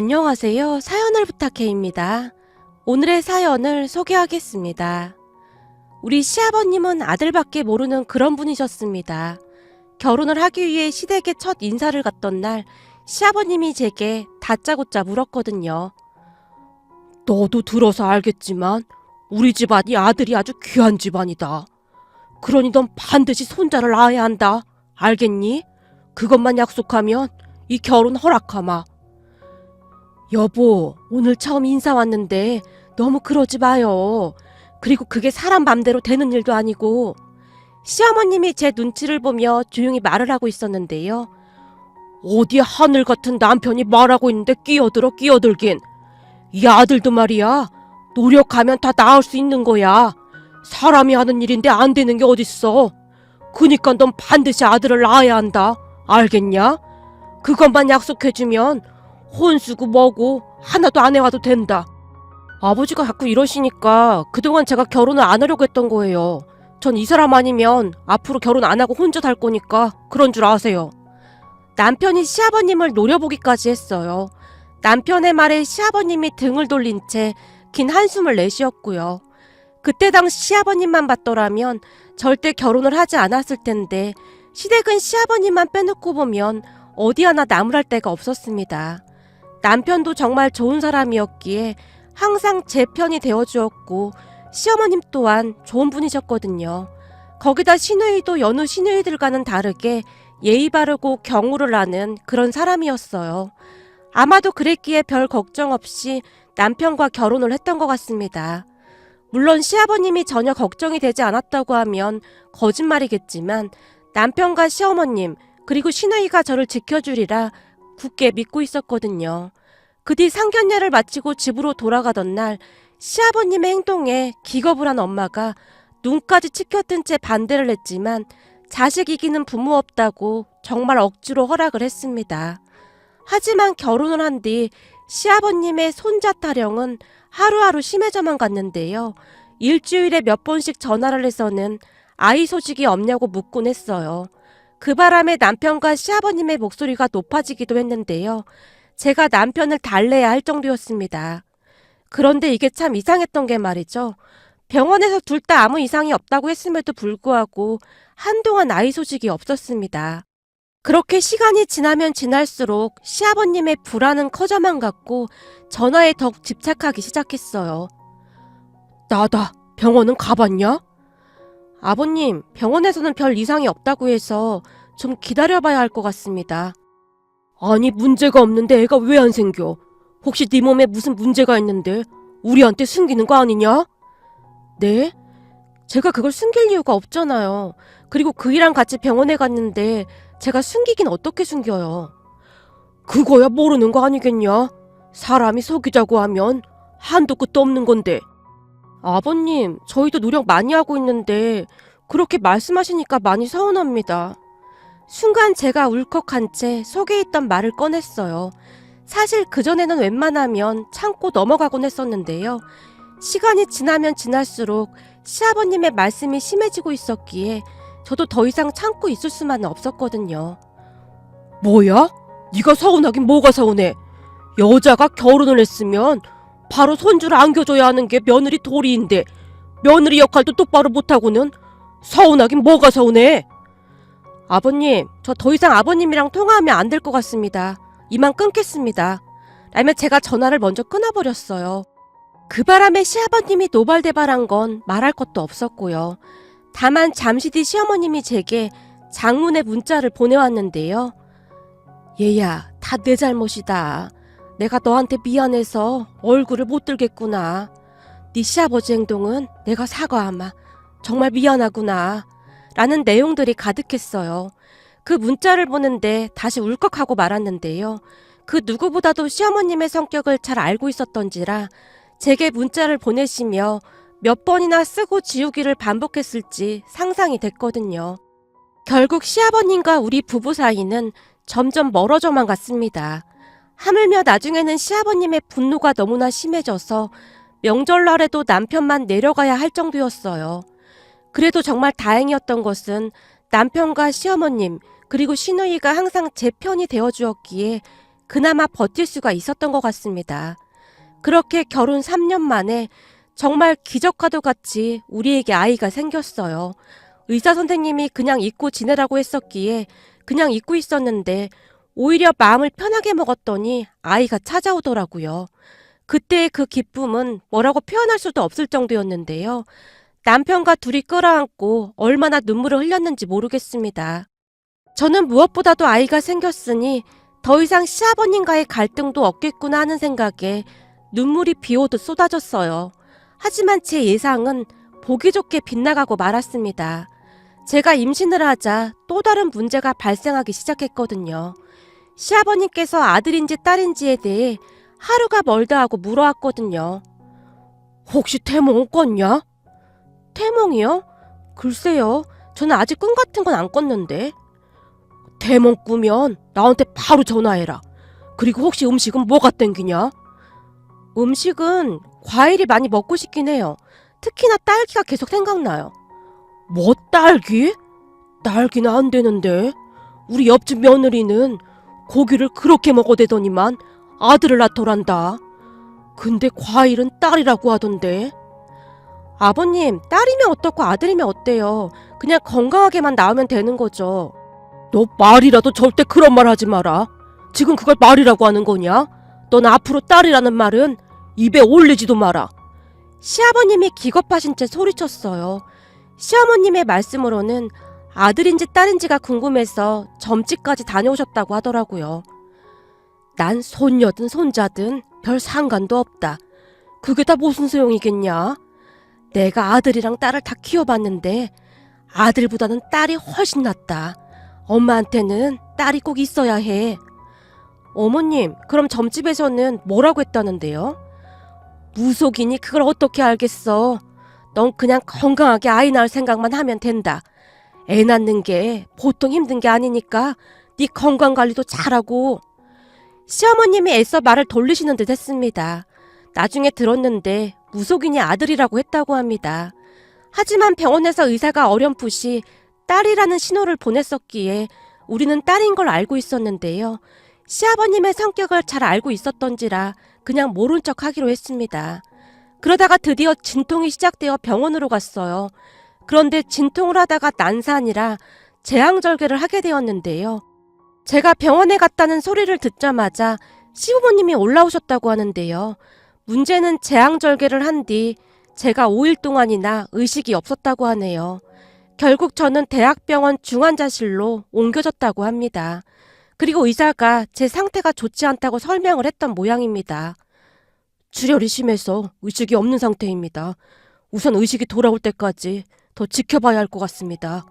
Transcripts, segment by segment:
안녕하세요. 사연을 부탁해입니다. 오늘의 사연을 소개하겠습니다. 우리 시아버님은 아들밖에 모르는 그런 분이셨습니다. 결혼을 하기 위해 시댁에 첫 인사를 갔던 날 시아버님이 제게 다짜고짜 물었거든요. 너도 들어서 알겠지만 우리 집안이 아들이 아주 귀한 집안이다. 그러니 넌 반드시 손자를 낳아야 한다. 알겠니? 그것만 약속하면 이 결혼 허락하마. 여보, 오늘 처음 인사 왔는데 너무 그러지 마요. 그리고 그게 사람 맘대로 되는 일도 아니고. 시어머님이 제 눈치를 보며 조용히 말을 하고 있었는데요. 어디 하늘 같은 남편이 말하고 있는데 끼어들긴. 이 아들도 말이야. 노력하면 다 나을 수 있는 거야. 사람이 하는 일인데 안 되는 게 어딨어. 그니까 넌 반드시 아들을 낳아야 한다. 알겠냐? 그것만 약속해주면 혼수고 뭐고 하나도 안 해와도 된다. 아버지가 자꾸 이러시니까 그동안 제가 결혼을 안 하려고 했던 거예요. 전 이 사람 아니면 앞으로 결혼 안 하고 혼자 살 거니까 그런 줄 아세요. 남편이 시아버님을 노려보기까지 했어요. 남편의 말에 시아버님이 등을 돌린 채 긴 한숨을 내쉬었고요. 그때 당시 시아버님만 봤더라면 절대 결혼을 하지 않았을 텐데 시댁은 시아버님만 빼놓고 보면 어디 하나 나무랄 데가 없었습니다. 남편도 정말 좋은 사람이었기에 항상 제 편이 되어주었고 시어머님 또한 좋은 분이셨거든요. 거기다 시누이도 여느 시누이들과는 다르게 예의 바르고 경우를 아는 그런 사람이었어요. 아마도 그랬기에 별 걱정 없이 남편과 결혼을 했던 것 같습니다. 물론 시아버님이 전혀 걱정이 되지 않았다고 하면 거짓말이겠지만 남편과 시어머님 그리고 시누이가 저를 지켜주리라 굳게 믿고 있었거든요. 그 뒤 상견례를 마치고 집으로 돌아가던 날 시아버님의 행동에 기겁을 한 엄마가 눈까지 치켜뜬 채 반대를 했지만 자식 이기는 부모 없다고 정말 억지로 허락을 했습니다. 하지만 결혼을 한 뒤 시아버님의 손자 타령은 하루하루 심해져만 갔는데요. 일주일에 몇 번씩 전화를 해서는 아이 소식이 없냐고 묻곤 했어요. 그 바람에 남편과 시아버님의 목소리가 높아지기도 했는데요. 제가 남편을 달래야 할 정도였습니다. 그런데 이게 참 이상했던 게 말이죠. 병원에서 둘 다 아무 이상이 없다고 했음에도 불구하고 한동안 아이 소식이 없었습니다. 그렇게 시간이 지나면 지날수록 시아버님의 불안은 커져만 갔고 전화에 더욱 집착하기 시작했어요. 나다. 병원은 가봤냐? 아버님, 병원에서는 별 이상이 없다고 해서 좀 기다려봐야 할 것 같습니다. 아니, 문제가 없는데 애가 왜 안 생겨? 혹시 네 몸에 무슨 문제가 있는데 우리한테 숨기는 거 아니냐? 네? 제가 그걸 숨길 이유가 없잖아요. 그리고 그이랑 같이 병원에 갔는데 제가 숨기긴 어떻게 숨겨요? 그거야 모르는 거 아니겠냐? 사람이 속이자고 하면 한도 끝도 없는 건데. 아버님, 저희도 노력 많이 하고 있는데 그렇게 말씀하시니까 많이 서운합니다. 순간 제가 울컥한 채 속에 있던 말을 꺼냈어요. 사실 그전에는 웬만하면 참고 넘어가곤 했었는데요. 시간이 지나면 지날수록 시아버님의 말씀이 심해지고 있었기에 저도 더 이상 참고 있을 수만은 없었거든요. 뭐야? 네가 서운하긴 뭐가 서운해? 여자가 결혼을 했으면 바로 손주를 안겨줘야 하는 게 며느리 도리인데 며느리 역할도 똑바로 못하고는 서운하긴 뭐가 서운해? 아버님, 저 더 이상 아버님이랑 통화하면 안 될 것 같습니다. 이만 끊겠습니다. 라며 제가 전화를 먼저 끊어버렸어요. 그 바람에 시아버님이 노발대발한 건 말할 것도 없었고요. 다만 잠시 뒤 시어머님이 제게 장문의 문자를 보내왔는데요. 얘야, 다 내 잘못이다. 내가 너한테 미안해서 얼굴을 못 들겠구나. 네 시아버지 행동은 내가 사과하마. 정말 미안하구나. 라는 내용들이 가득했어요. 그 문자를 보는데 다시 울컥하고 말았는데요. 그 누구보다도 시어머님의 성격을 잘 알고 있었던지라 제게 문자를 보내시며 몇 번이나 쓰고 지우기를 반복했을지 상상이 됐거든요. 결국 시아버님과 우리 부부 사이는 점점 멀어져만 갔습니다. 하물며 나중에는 시아버님의 분노가 너무나 심해져서 명절날에도 남편만 내려가야 할 정도였어요. 그래도 정말 다행이었던 것은 남편과 시어머님 그리고 시누이가 항상 제 편이 되어주었기에 그나마 버틸 수가 있었던 것 같습니다. 그렇게 결혼 3년 만에 정말 기적과도 같이 우리에게 아이가 생겼어요. 의사 선생님이 그냥 잊고 지내라고 했었기에 그냥 잊고 있었는데 오히려 마음을 편하게 먹었더니 아이가 찾아오더라고요. 그때의 그 기쁨은 뭐라고 표현할 수도 없을 정도였는데요. 남편과 둘이 끌어안고 얼마나 눈물을 흘렸는지 모르겠습니다. 저는 무엇보다도 아이가 생겼으니 더 이상 시아버님과의 갈등도 없겠구나 하는 생각에 눈물이 비오듯 쏟아졌어요. 하지만 제 예상은 보기 좋게 빗나가고 말았습니다. 제가 임신을 하자 또 다른 문제가 발생하기 시작했거든요. 시아버님께서 아들인지 딸인지에 대해 하루가 멀다 하고 물어왔거든요. 혹시 태몽 꿨냐? 태몽이요? 글쎄요. 저는 아직 꿈 같은 건 안 꿨는데. 태몽 꾸면 나한테 바로 전화해라. 그리고 혹시 음식은 뭐가 땡기냐? 음식은 과일이 많이 먹고 싶긴 해요. 특히나 딸기가 계속 생각나요. 뭐 딸기? 딸기는 안 되는데. 우리 옆집 며느리는 고기를 그렇게 먹어대더니만 아들을 낳더란다. 근데 과일은 딸이라고 하던데. 아버님, 딸이면 어떻고 아들이면 어때요? 그냥 건강하게만 낳으면 되는 거죠. 너 말이라도 절대 그런 말 하지 마라. 지금 그걸 말이라고 하는 거냐? 넌 앞으로 딸이라는 말은 입에 올리지도 마라. 시아버님이 기겁하신 채 소리쳤어요. 시어머님의 말씀으로는 아들인지 딸인지가 궁금해서 점집까지 다녀오셨다고 하더라고요. 난 손녀든 손자든 별 상관도 없다. 그게 다 무슨 소용이겠냐? 내가 아들이랑 딸을 다 키워봤는데 아들보다는 딸이 훨씬 낫다. 엄마한테는 딸이 꼭 있어야 해. 어머님, 그럼 점집에서는 뭐라고 했다는데요? 무속이니 그걸 어떻게 알겠어. 넌 그냥 건강하게 아이 낳을 생각만 하면 된다. 애 낳는 게 보통 힘든 게 아니니까 네 건강관리도 잘하고. 시어머님이 애써 말을 돌리시는 듯 했습니다. 나중에 들었는데 무속인이 아들이라고 했다고 합니다. 하지만 병원에서 의사가 어렴풋이 딸이라는 신호를 보냈었기에 우리는 딸인 걸 알고 있었는데요. 시아버님의 성격을 잘 알고 있었던지라 그냥 모른 척 하기로 했습니다. 그러다가 드디어 진통이 시작되어 병원으로 갔어요. 그런데 진통을 하다가 난사아니라 재앙절개를 하게 되었는데요. 제가 병원에 갔다는 소리를 듣자마자 시부모님이 올라오셨다고 하는데요. 문제는 재앙절개를 한 뒤 제가 5일 동안이나 의식이 없었다고 하네요. 결국 저는 대학병원 중환자실로 옮겨졌다고 합니다. 그리고 의사가 제 상태가 좋지 않다고 설명을 했던 모양입니다. 출혈이 심해서 의식이 없는 상태입니다. 우선 의식이 돌아올 때까지 더 지켜봐야 할 것 같습니다.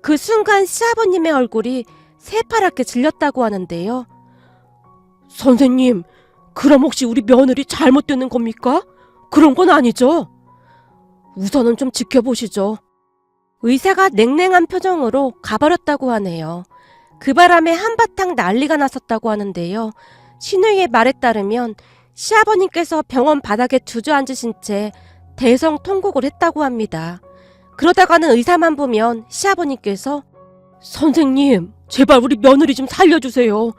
그 순간 시아버님의 얼굴이 새파랗게 질렸다고 하는데요. 선생님, 그럼 혹시 우리 며느리 잘못되는 겁니까? 그런 건 아니죠? 우선은 좀 지켜보시죠. 의사가 냉랭한 표정으로 가버렸다고 하네요. 그 바람에 한바탕 난리가 났었다고 하는데요. 신우이의 말에 따르면 시아버님께서 병원 바닥에 주저앉으신 채 대성통곡을 했다고 합니다. 그러다가는 의사만 보면 시아버님께서 선생님, 제발 우리 며느리 좀 살려주세요.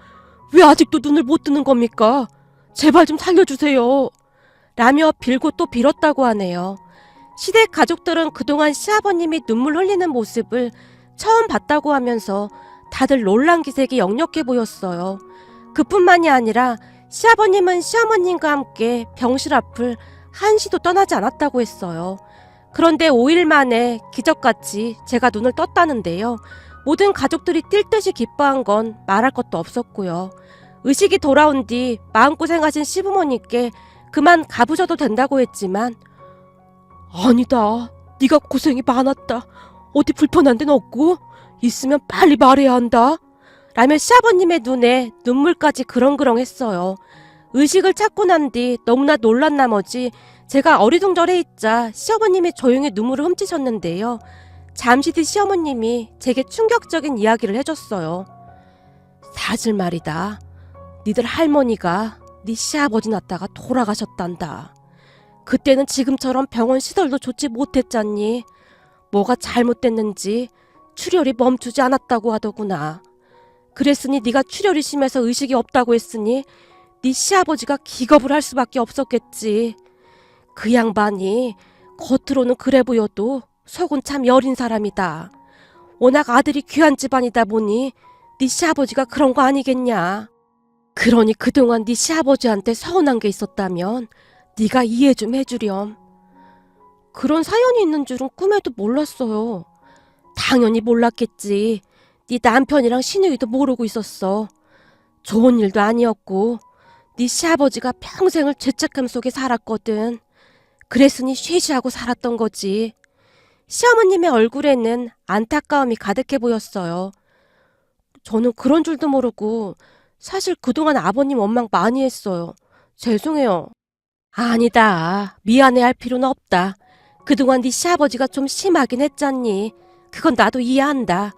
왜 아직도 눈을 못 뜨는 겁니까? 제발 좀 살려주세요. 라며 빌고 또 빌었다고 하네요. 시댁 가족들은 그동안 시아버님이 눈물 흘리는 모습을 처음 봤다고 하면서 다들 놀란 기색이 역력해 보였어요. 그뿐만이 아니라 시아버님은 시어머님과 함께 병실 앞을 한시도 떠나지 않았다고 했어요. 그런데 5일 만에 기적같이 제가 눈을 떴다는데요. 모든 가족들이 뛸 듯이 기뻐한 건 말할 것도 없었고요. 의식이 돌아온 뒤 마음고생하신 시부모님께 그만 가보셔도 된다고 했지만 아니다. 네가 고생이 많았다. 어디 불편한 데는 없고? 있으면 빨리 말해야 한다. 라며 시아버님의 눈에 눈물까지 그렁그렁했어요. 의식을 찾고 난 뒤 너무나 놀란 나머지 제가 어리둥절해 있자 시어머님이 조용히 눈물을 훔치셨는데요. 잠시 뒤 시어머님이 제게 충격적인 이야기를 해줬어요. 사실 말이다. 니들 할머니가 네 시아버지 낳다가 돌아가셨단다. 그때는 지금처럼 병원 시설도 좋지 못했잖니. 뭐가 잘못됐는지 출혈이 멈추지 않았다고 하더구나. 그랬으니 네가 출혈이 심해서 의식이 없다고 했으니 네 시아버지가 기겁을 할 수밖에 없었겠지. 그 양반이 겉으로는 그래 보여도 속은 참 여린 사람이다. 워낙 아들이 귀한 집안이다 보니 네 시아버지가 그런 거 아니겠냐. 그러니 그동안 네 시아버지한테 서운한 게 있었다면 네가 이해 좀 해주렴. 그런 사연이 있는 줄은 꿈에도 몰랐어요. 당연히 몰랐겠지. 네 남편이랑 시누이도 모르고 있었어. 좋은 일도 아니었고 네 시아버지가 평생을 죄책감 속에 살았거든. 그랬으니 쉬쉬하고 살았던 거지. 시어머님의 얼굴에는 안타까움이 가득해 보였어요. 저는 그런 줄도 모르고 사실 그동안 아버님 원망 많이 했어요. 죄송해요. 아니다. 미안해할 필요는 없다. 그동안 네 시아버지가 좀 심하긴 했잖니. 그건 나도 이해한다.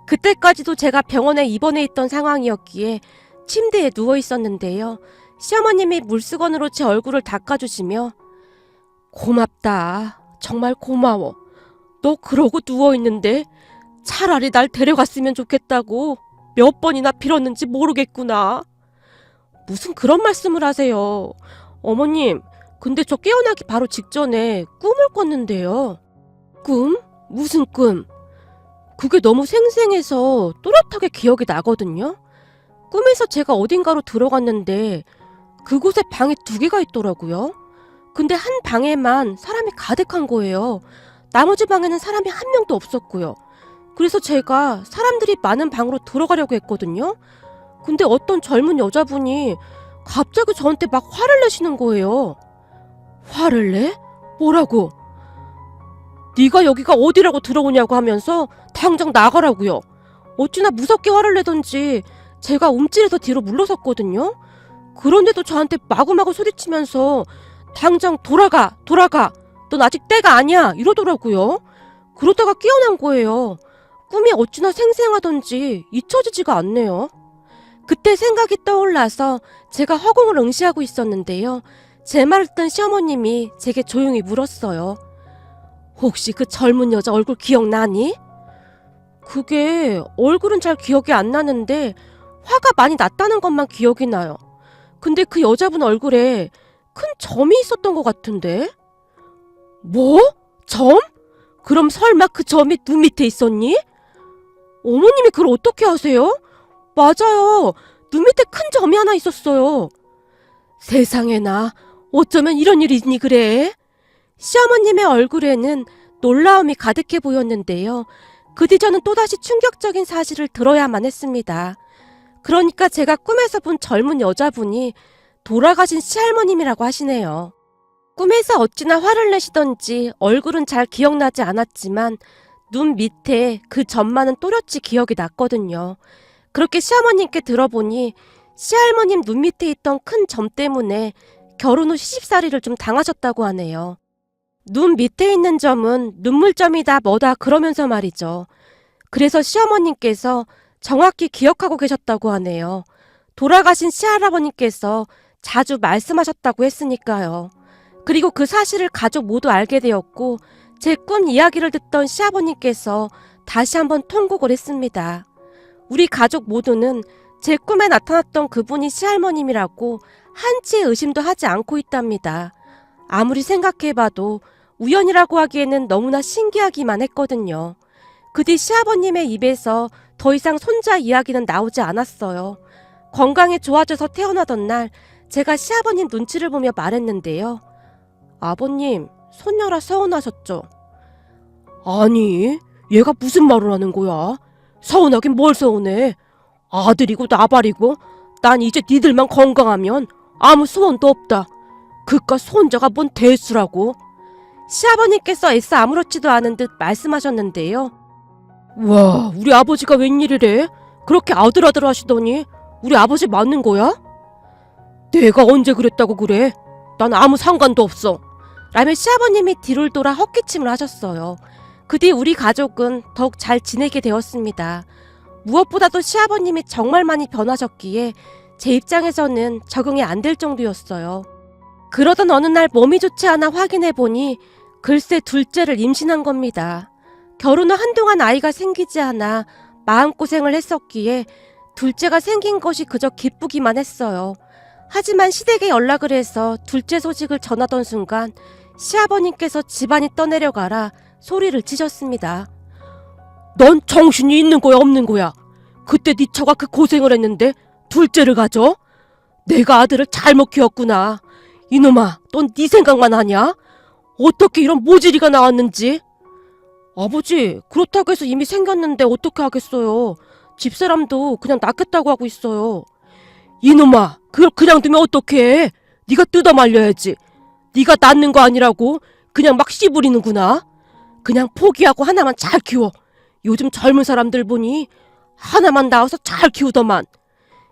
그때까지도 제가 병원에 입원해 있던 상황이었기에 침대에 누워 있었는데요. 시어머님이 물수건으로 제 얼굴을 닦아주시며 고맙다. 정말 고마워. 너 그러고 누워있는데 차라리 날 데려갔으면 좋겠다고 몇 번이나 빌었는지 모르겠구나. 무슨 그런 말씀을 하세요. 어머님, 근데 저 깨어나기 바로 직전에 꿈을 꿨는데요. 꿈? 무슨 꿈? 그게 너무 생생해서 또렷하게 기억이 나거든요. 꿈에서 제가 어딘가로 들어갔는데 그곳에 방이 2개가 있더라고요. 근데 한 방에만 사람이 가득한 거예요. 나머지 방에는 사람이 한 명도 없었고요. 그래서 제가 사람들이 많은 방으로 들어가려고 했거든요. 근데 어떤 젊은 여자분이 갑자기 저한테 막 화를 내시는 거예요. 화를 내? 뭐라고? 네가 여기가 어디라고 들어오냐고 하면서 당장 나가라고요. 어찌나 무섭게 화를 내던지 제가 움찔해서 뒤로 물러섰거든요. 그런데도 저한테 마구마구 소리치면서 당장 돌아가 넌 아직 때가 아니야 이러더라고요. 그러다가 깨어난 거예요. 꿈이 어찌나 생생하던지 잊혀지지가 않네요. 그때 생각이 떠올라서 제가 허공을 응시하고 있었는데요. 제 말을 듣던 시어머님이 제게 조용히 물었어요. 혹시 그 젊은 여자 얼굴 기억나니? 그게 얼굴은 잘 기억이 안 나는데 화가 많이 났다는 것만 기억이 나요. 근데 그 여자분 얼굴에 큰 점이 있었던 것 같은데? 뭐? 점? 그럼 설마 그 점이 눈 밑에 있었니? 어머님이 그걸 어떻게 아세요? 맞아요. 눈 밑에 큰 점이 하나 있었어요. 세상에나 어쩌면 이런 일이 있니 그래? 시어머님의 얼굴에는 놀라움이 가득해 보였는데요. 그 뒤 저는 또다시 충격적인 사실을 들어야만 했습니다. 그러니까 제가 꿈에서 본 젊은 여자분이 돌아가신 시할머님이라고 하시네요. 꿈에서 어찌나 화를 내시던지 얼굴은 잘 기억나지 않았지만 눈 밑에 그 점만은 또렷이 기억이 났거든요. 그렇게 시어머님께 들어보니 시할머님 눈 밑에 있던 큰 점 때문에 결혼 후 시집살이를 좀 당하셨다고 하네요. 눈 밑에 있는 점은 눈물점이다 뭐다 그러면서 말이죠. 그래서 시어머님께서 정확히 기억하고 계셨다고 하네요. 돌아가신 시할아버님께서 자주 말씀하셨다고 했으니까요. 그리고 그 사실을 가족 모두 알게 되었고 제 꿈 이야기를 듣던 시아버님께서 다시 한번 통곡을 했습니다. 우리 가족 모두는 제 꿈에 나타났던 그분이 시할머님이라고 한치의 의심도 하지 않고 있답니다. 아무리 생각해봐도 우연이라고 하기에는 너무나 신기하기만 했거든요. 그 뒤 시아버님의 입에서 더 이상 손자 이야기는 나오지 않았어요. 건강이 좋아져서 태어나던 날 제가 시아버님 눈치를 보며 말했는데요. 아버님, 손녀라 서운하셨죠? 아니, 얘가 무슨 말을 하는 거야? 서운하긴 뭘 서운해. 아들이고 나발이고 난 이제 니들만 건강하면 아무 소원도 없다. 그깟 손자가 뭔 대수라고. 시아버님께서 애써 아무렇지도 않은 듯 말씀하셨는데요. 와, 우리 아버지가 웬일이래? 그렇게 아들아들 하시더니 우리 아버지 맞는 거야? 내가 언제 그랬다고 그래? 난 아무 상관도 없어. 라며 시아버님이 뒤를 돌아 헛기침을 하셨어요. 그 뒤 우리 가족은 더욱 잘 지내게 되었습니다. 무엇보다도 시아버님이 정말 많이 변하셨기에 제 입장에서는 적응이 안 될 정도였어요. 그러던 어느 날 몸이 좋지 않아 확인해보니 글쎄 둘째를 임신한 겁니다. 결혼 후 한동안 아이가 생기지 않아 마음고생을 했었기에 둘째가 생긴 것이 그저 기쁘기만 했어요. 하지만 시댁에 연락을 해서 둘째 소식을 전하던 순간 시아버님께서 집안이 떠내려가라 소리를 치셨습니다. 넌 정신이 있는 거야 없는 거야? 그때 네 처가 그 고생을 했는데 둘째를 가져? 내가 아들을 잘못 키웠구나. 이놈아, 넌 네 생각만 하냐? 어떻게 이런 모질이가 나왔는지? 아버지, 그렇다고 해서 이미 생겼는데 어떻게 하겠어요. 집사람도 그냥 낳겠다고 하고 있어요. 이놈아, 그걸 그냥 두면 어떡해? 네가 뜯어 말려야지. 네가 낳는 거 아니라고 그냥 막 씨부리는구나. 그냥 포기하고 하나만 잘 키워. 요즘 젊은 사람들 보니 하나만 낳아서 잘 키우더만.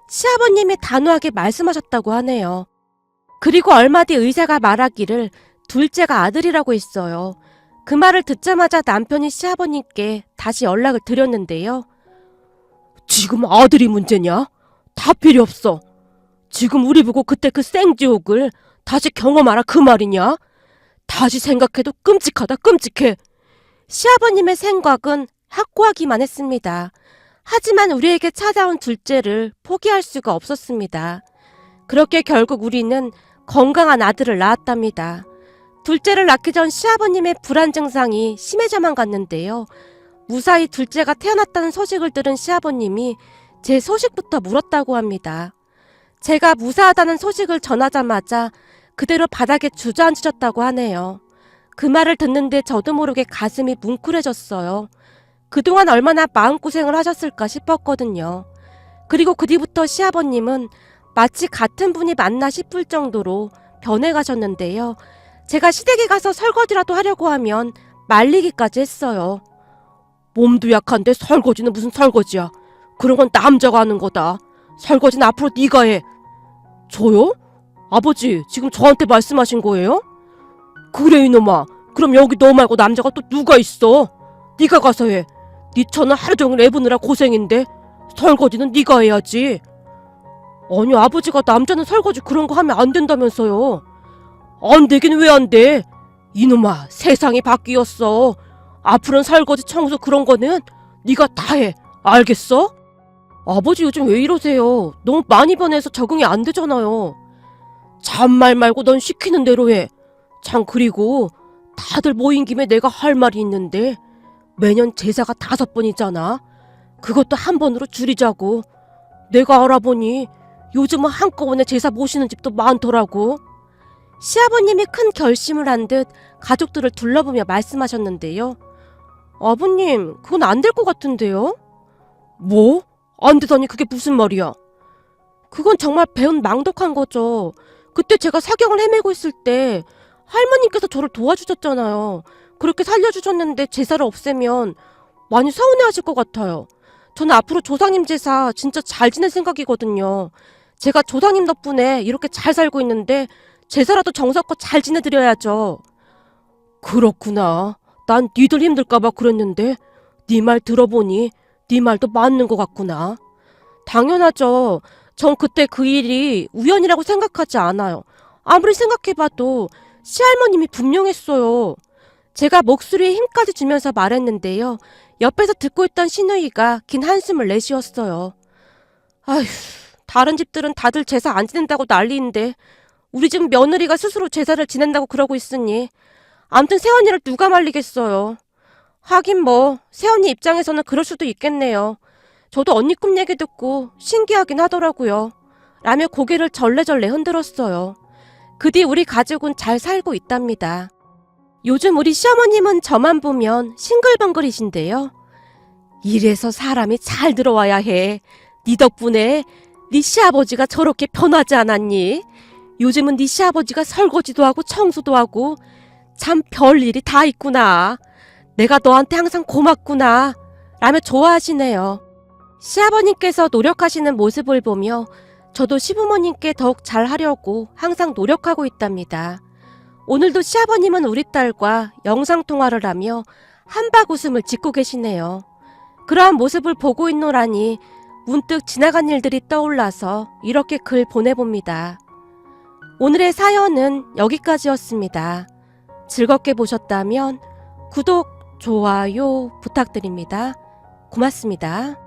시아버님이 단호하게 말씀하셨다고 하네요. 그리고 얼마 뒤 의사가 말하기를 둘째가 아들이라고 했어요. 그 말을 듣자마자 남편이 시아버님께 다시 연락을 드렸는데요. 지금 아들이 문제냐? 다 필요 없어. 지금 우리 보고 그때 그 생지옥을 다시 경험하라 그 말이냐? 다시 생각해도 끔찍하다 끔찍해. 시아버님의 생각은 확고하기만 했습니다. 하지만 우리에게 찾아온 둘째를 포기할 수가 없었습니다. 그렇게 결국 우리는 건강한 아들을 낳았답니다. 둘째를 낳기 전 시아버님의 불안 증상이 심해져만 갔는데요. 무사히 둘째가 태어났다는 소식을 들은 시아버님이 제 소식부터 물었다고 합니다. 제가 무사하다는 소식을 전하자마자 그대로 바닥에 주저앉으셨다고 하네요. 그 말을 듣는데 저도 모르게 가슴이 뭉클해졌어요. 그동안 얼마나 마음고생을 하셨을까 싶었거든요. 그리고 그 뒤부터 시아버님은 마치 같은 분이 맞나 싶을 정도로 변해가셨는데요. 제가 시댁에 가서 설거지라도 하려고 하면 말리기까지 했어요. 몸도 약한데 설거지는 무슨 설거지야. 그런 건 남자가 하는 거다. 설거지는 앞으로 네가 해. 저요? 아버지, 지금 저한테 말씀하신 거예요? 그래 이놈아. 그럼 여기 너 말고 남자가 또 누가 있어? 네가 가서 해. 네 처는 하루 종일 애 보느라 고생인데 설거지는 네가 해야지. 아니 아버지가 남자는 설거지 그런 거 하면 안 된다면서요. 안 되긴 왜 안 돼? 이놈아, 세상이 바뀌었어. 앞으로는 설거지 청소 그런 거는 네가 다 해. 알겠어? 아버지 요즘 왜 이러세요? 너무 많이 변해서 적응이 안 되잖아요. 잔말 말고 넌 시키는 대로 해. 참 그리고 다들 모인 김에 내가 할 말이 있는데 매년 제사가 5번이잖아. 그것도 한 번으로 줄이자고. 내가 알아보니 요즘은 한꺼번에 제사 모시는 집도 많더라고. 시아버님이 큰 결심을 한 듯 가족들을 둘러보며 말씀하셨는데요. 아버님, 그건 안 될 것 같은데요? 뭐? 안 되다니 그게 무슨 말이야? 그건 정말 배은 망덕한 거죠. 그때 제가 사경을 헤매고 있을 때 할머님께서 저를 도와주셨잖아요. 그렇게 살려주셨는데 제사를 없애면 많이 서운해하실 것 같아요. 저는 앞으로 조상님 제사 진짜 잘 지낼 생각이거든요. 제가 조상님 덕분에 이렇게 잘 살고 있는데 제사라도 정성껏 잘 지내드려야죠. 그렇구나. 난 니들 힘들까봐 그랬는데 네 말 들어보니 네 말도 맞는 것 같구나. 당연하죠. 전 그때 그 일이 우연이라고 생각하지 않아요. 아무리 생각해봐도 시할머님이 분명했어요. 제가 목소리에 힘까지 주면서 말했는데요. 옆에서 듣고 있던 시누이가 긴 한숨을 내쉬었어요. 아휴, 다른 집들은 다들 제사 안 지낸다고 난리인데 우리 집 며느리가 스스로 제사를 지낸다고 그러고 있으니 암튼 새언니를 누가 말리겠어요. 하긴 뭐 새언니 입장에서는 그럴 수도 있겠네요. 저도 언니 꿈 얘기 듣고 신기하긴 하더라고요. 라며 고개를 절레절레 흔들었어요. 그 뒤 우리 가족은 잘 살고 있답니다. 요즘 우리 시어머님은 저만 보면 싱글벙글이신데요. 이래서 사람이 잘 들어와야 해. 네 덕분에 네 시아버지가 저렇게 변하지 않았니? 요즘은 네 시아버지가 설거지도 하고 청소도 하고 참 별일이 다 있구나. 내가 너한테 항상 고맙구나. 라며 좋아하시네요. 시아버님께서 노력하시는 모습을 보며 저도 시부모님께 더욱 잘하려고 항상 노력하고 있답니다. 오늘도 시아버님은 우리 딸과 영상통화를 하며 한박 웃음을 짓고 계시네요. 그러한 모습을 보고 있노라니 문득 지나간 일들이 떠올라서 이렇게 글 보내봅니다. 오늘의 사연은 여기까지였습니다. 즐겁게 보셨다면 구독, 좋아요 부탁드립니다. 고맙습니다.